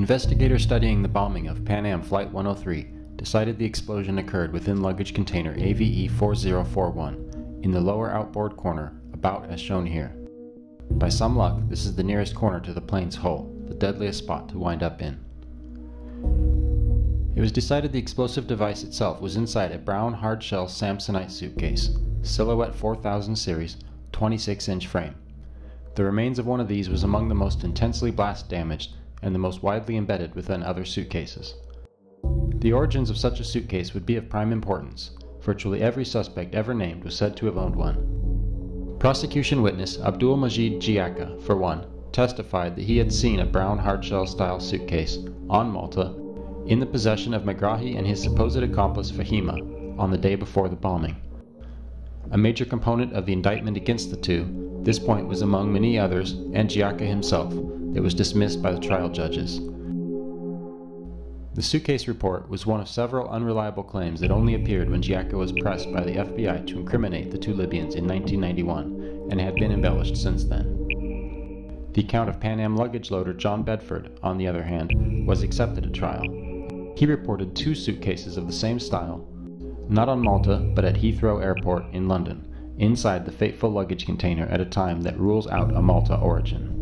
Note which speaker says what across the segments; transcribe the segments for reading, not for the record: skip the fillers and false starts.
Speaker 1: Investigators studying the bombing of Pan Am Flight 103 decided the explosion occurred within luggage container AVE-4041 in the lower outboard corner, about as shown here. By some luck, this is the nearest corner to the plane's hull, the deadliest spot to wind up in. It was decided the explosive device itself was inside a brown hard-shell Samsonite suitcase, Silhouette 4000 series, 26-inch frame. The remains of one of these was among the most intensely blast damaged and the most widely embedded within other suitcases. The origins of such a suitcase would be of prime importance. Virtually every suspect ever named was said to have owned one. Prosecution witness Abdul Majid Giacca, for one, testified that he had seen a brown hardshell style suitcase on Malta in the possession of Megrahi and his supposed accomplice Fahima on the day before the bombing. A major component of the indictment against the two, this point was among many others, and Giacca himself, that was dismissed by the trial judges. The suitcase report was one of several unreliable claims that only appeared when Giacca was pressed by the FBI to incriminate the two Libyans in 1991, and had been embellished since then. The account of Pan Am luggage loader John Bedford, on the other hand, was accepted at trial. He reported two suitcases of the same style, not on Malta, but at Heathrow Airport in London, inside the fateful luggage container at a time that rules out a Malta origin.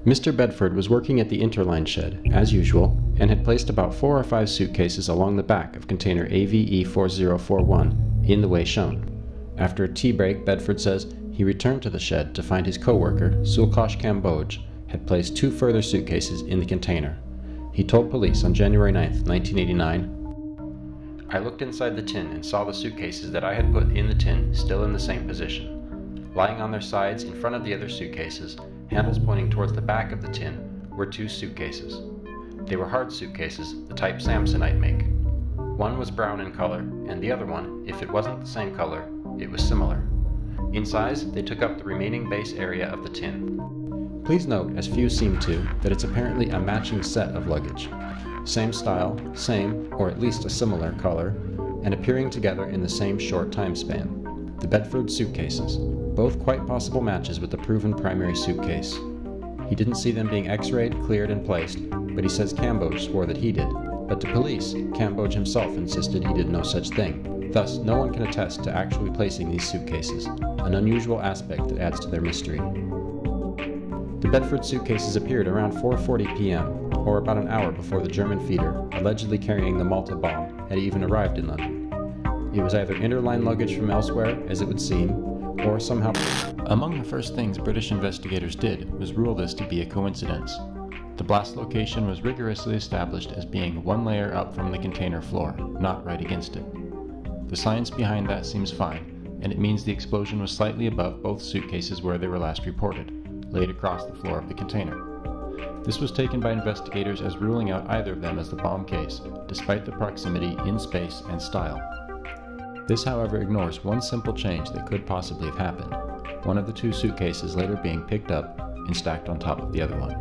Speaker 1: Mr. Bedford was working at the interline shed, as usual, and had placed about 4 or 5 suitcases along the back of container AVE-4041 in the way shown. After a tea break, Bedford says he returned to the shed to find his co-worker, Sulkosh Kamboj, had placed 2 further suitcases in the container. He told police on January 9, 1989, "I looked inside the tin and saw the suitcases that I had put in the tin still in the same position. Lying on their sides in front of the other suitcases, handles pointing towards the back of the tin, were 2 suitcases. They were hard suitcases, the type Samsonite make. One was brown in color, and the other one, if it wasn't the same color, it was similar. In size, they took up the remaining base area of the tin. Please note, as few seem to, that it's apparently a matching set of luggage. Same style, same, or at least a similar color, and appearing together in the same short time span. The Bedford suitcases, both quite possible matches with the proven primary suitcase. He didn't see them being x-rayed, cleared, and placed, but he says Kamboj swore that he did. But to police, Kamboj himself insisted he did no such thing. Thus, no one can attest to actually placing these suitcases, an unusual aspect that adds to their mystery. The Bedford suitcases appeared around 4:40 p.m., or about an hour before the German feeder, allegedly carrying the Malta bomb, had even arrived in London. It was either interline luggage from elsewhere, as it would seem, or somehow. Among the first things British investigators did was rule this to be a coincidence. The blast location was rigorously established as being 1 layer up from the container floor, not right against it. The science behind that seems fine, and it means the explosion was slightly above both suitcases where they were last reported, laid across the floor of the container. This was taken by investigators as ruling out either of them as the bomb case, despite the proximity in space and style. This, however, ignores one simple change that could possibly have happened, one of the 2 suitcases later being picked up and stacked on top of the other one.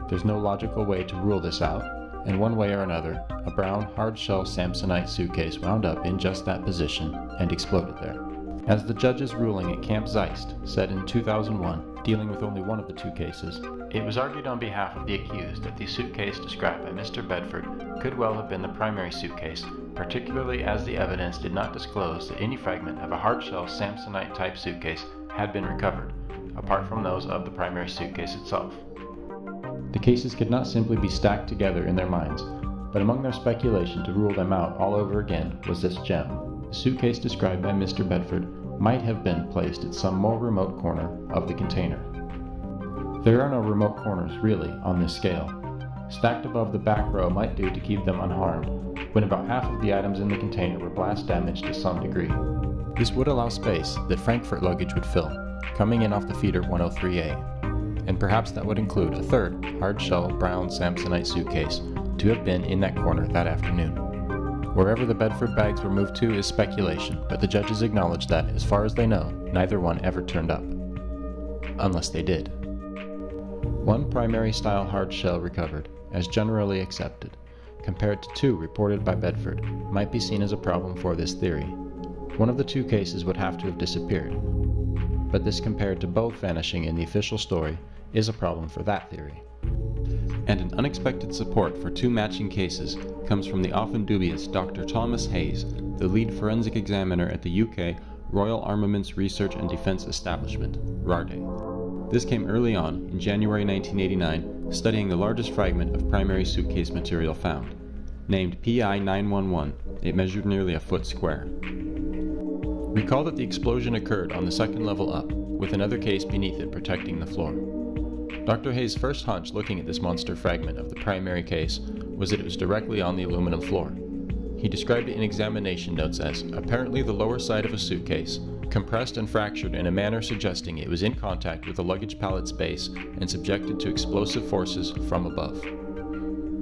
Speaker 1: There's no logical way to rule this out, and one way or another, a brown, hard-shell Samsonite suitcase wound up in just that position and exploded there. As the judge's ruling at Camp Zeist said in 2001, dealing with only one of the 2 cases, it was argued on behalf of the accused that the suitcase described by Mr. Bedford could well have been the primary suitcase, particularly as the evidence did not disclose that any fragment of a hard-shell Samsonite type suitcase had been recovered, apart from those of the primary suitcase itself. The cases could not simply be stacked together in their minds, but among their speculation to rule them out all over again was this gem. The suitcase described by Mr. Bedford might have been placed at some more remote corner of the container. There are no remote corners, really, on this scale. Stacked above the back row might do to keep them unharmed, when about half of the items in the container were blast damaged to some degree. This would allow space that Frankfurt luggage would fill, coming in off the feeder 103A, and perhaps that would include a third hard-shell brown Samsonite suitcase to have been in that corner that afternoon. Wherever the Bedford bags were moved to is speculation, but the judges acknowledged that, as far as they know, neither one ever turned up. Unless they did. One primary style hard shell recovered, as generally accepted, compared to 2 reported by Bedford, might be seen as a problem for this theory. One of the 2 cases would have to have disappeared, but this compared to both vanishing in the official story is a problem for that theory. And an unexpected support for two matching cases comes from the often dubious Dr. Thomas Hayes, the lead forensic examiner at the UK Royal Armaments Research and Defence Establishment, RARDE. This came early on, in January 1989, studying the largest fragment of primary suitcase material found. Named PI-911, it measured nearly a foot square. Recall that the explosion occurred on the second level up, with another case beneath it protecting the floor. Dr. Hayes' first hunch looking at this monster fragment of the primary case was that it was directly on the aluminum floor. He described it in examination notes as apparently the lower side of a suitcase, compressed and fractured in a manner suggesting it was in contact with the luggage pallet's base and subjected to explosive forces from above.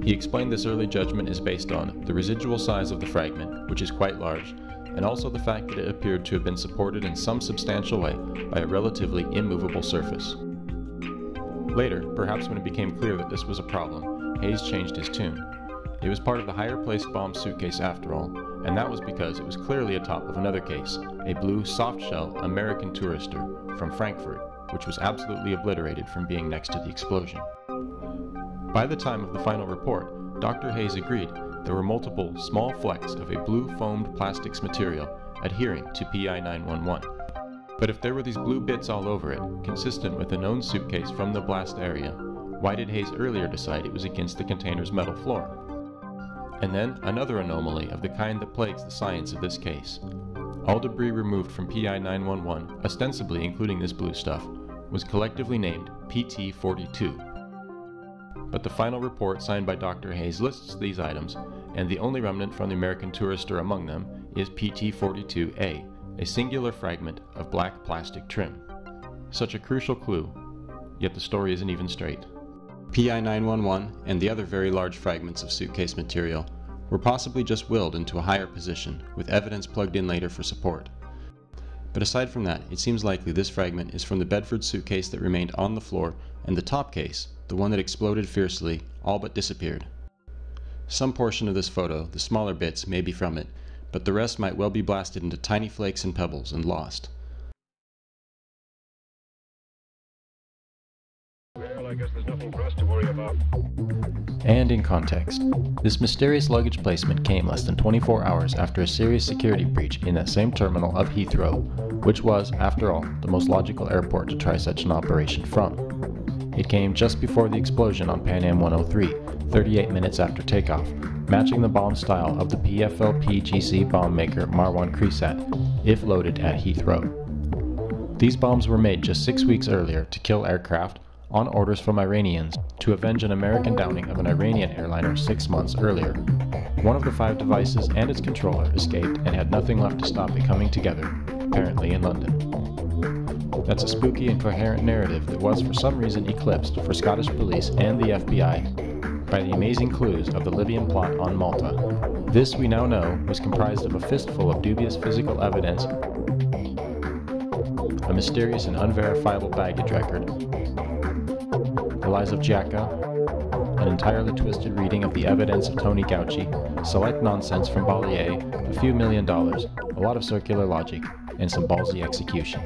Speaker 1: He explained this early judgment is based on the residual size of the fragment, which is quite large, and also the fact that it appeared to have been supported in some substantial way by a relatively immovable surface. Later, perhaps when it became clear that this was a problem, Hayes changed his tune. It was part of the higher-placed bomb suitcase after all, and that was because it was clearly atop of another case, a blue soft-shell American Tourister from Frankfurt, which was absolutely obliterated from being next to the explosion. By the time of the final report, Dr. Hayes agreed there were multiple small flecks of a blue foamed plastics material adhering to PI-911. But if there were these blue bits all over it, consistent with a known suitcase from the blast area, why did Hayes earlier decide it was against the container's metal floor? And then another anomaly of the kind that plagues the science of this case. All debris removed from PI-911, ostensibly including this blue stuff, was collectively named PT-42. But the final report signed by Dr. Hayes lists these items, and the only remnant from the American Tourister among them is PT-42A, a singular fragment of black plastic trim. Such a crucial clue, yet the story isn't even straight. PI-911 and the other very large fragments of suitcase material were possibly just willed into a higher position, with evidence plugged in later for support. But aside from that, it seems likely this fragment is from the Bedford suitcase that remained on the floor, and the top case, the one that exploded fiercely, all but disappeared. Some portion of this photo, the smaller bits, may be from it, but the rest might well be blasted into tiny flakes and pebbles and lost.
Speaker 2: Well, I guess there's nothing for us to worry about.
Speaker 3: And in context, this mysterious luggage placement came less than 24 hours after a serious security breach in that same terminal of Heathrow, which was, after all, the most logical airport to try such an operation from. It came just before the explosion on Pan Am 103, 38 minutes after takeoff, matching the bomb style of the PFLP-GC bomb maker Marwan Kresat, if loaded at Heathrow. These bombs were made just 6 weeks earlier to kill aircraft, on orders from Iranians, to avenge an American downing of an Iranian airliner 6 months earlier. One of the 5 devices and its controller escaped and had nothing left to stop it coming together, apparently in London. That's a spooky and coherent narrative that was for some reason eclipsed for Scottish police and the FBI by the amazing clues of the Libyan plot on Malta. This, we now know, was comprised of a fistful of dubious physical evidence, a mysterious and unverifiable baggage record, the lies of Giacca, an entirely twisted reading of the evidence of Tony Gauci, select nonsense from Bollier, a few $1 million, a lot of circular logic, and some ballsy execution.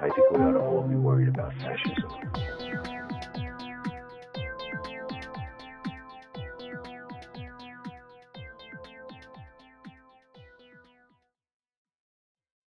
Speaker 2: I think we ought to all be worried about fascism.